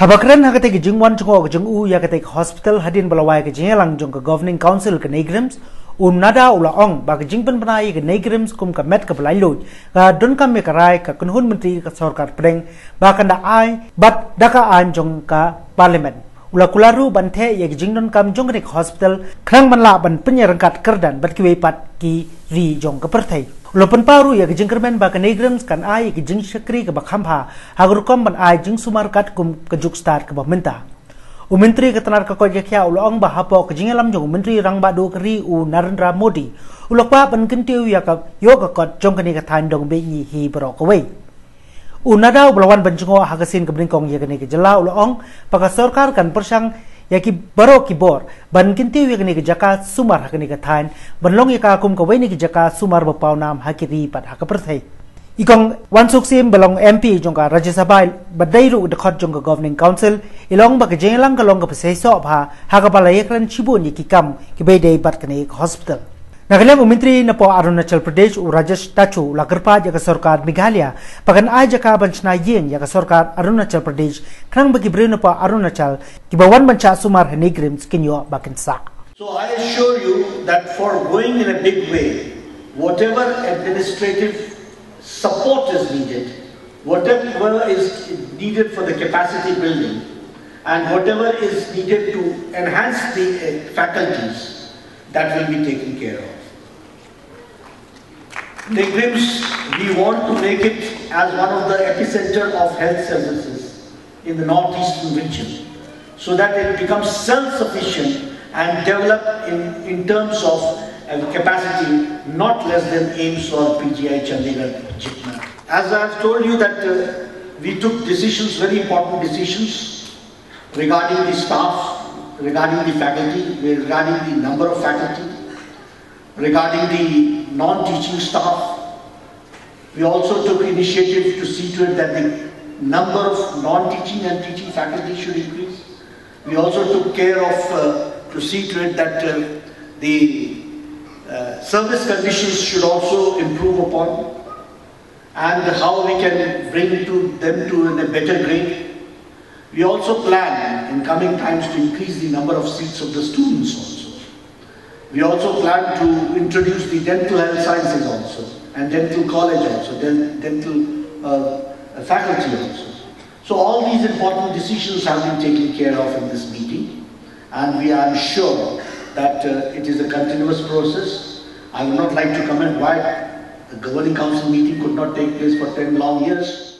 Habakran hakate ki jingwan chungo ki jungu yakate hospital hadin balawai ki jingelang jong ka governing council ke Neighrims nada ula ong ba ki jingpen banai ke Neighrims kum ka met ka Laitluid ka don kam me karai ka kunhun menteri ka sarkar preng ba kanda ai bat daka an jong ka parliament ula kularu banthe ye ki jingdon kam jong ke hospital krang banla ban penyerangkat kerdan bat ki wepat ki ri jong ka perthai Lopen paru ya kijing kermen ba Neighrims kan ai kijing syakri ke bakhampa hagur kom ban ai jing sumarkat kum kejuk start ke Myntri Myntri ke tenar ke kojekya ulong ba hapo kijing lam jong Myntri rang ba do kri Narendra Modi ulokwa ban kentiu ya ka yo ka kot jong kani ka than dong be ni hi bro ko wei nada belawan benjungo hagasin ke bringkong ya kani ke jela ulong paka sarkar kan persang yaki baro kibor ban kintiu yakni ke jaka sumar hakni ke thain banlong yaka kum ka waini ke jaka sumar bapau nam hakiri pat hakaperthai ikong wansuk sim belong MP jongka Rajya Sabha badairu de khot jongka governing council ilong ba ke jengelang ka long ka pesai so pha hakapala yakran chibun yaki kam ke bedai pat kani hospital Nagalang Myntri na po Arunachal Pradesh u Rajesh Tachu lagarpa jaka sarkar Meghalaya pagan ay jaka banchna yeng jaka sarkar Arunachal Pradesh krang bagi brino po Arunachal kibawan bancha sumar Neighrims kinyo bakin sa. So I assure you that for going in a big way, whatever administrative support is needed, whatever is needed for the capacity building, and whatever is needed to enhance the faculties, that will be taken care of. Neighrims, we want to make it as one of the epicenter of health services in the northeastern region, so that it becomes self-sufficient and develop in terms of capacity not less than AIMS or PGI Chandigarh Jitna. As I have told you that we took decisions, very important decisions regarding the staff, regarding the faculty, regarding the number of faculty, regarding the non-teaching staff. We also took initiative to see to it that the number of non-teaching and teaching faculty should increase. We also took care of to see to it that the service conditions should also improve upon, and how we can bring them to a better grade. We also plan in coming times to increase the number of seats of the students also. We also plan to introduce the dental health sciences also, and dental college also, dental faculty also. So all these important decisions have been taken care of in this meeting, and we are sure that it is a continuous process. I would not like to comment why the governing council meeting could not take place for 10 long years.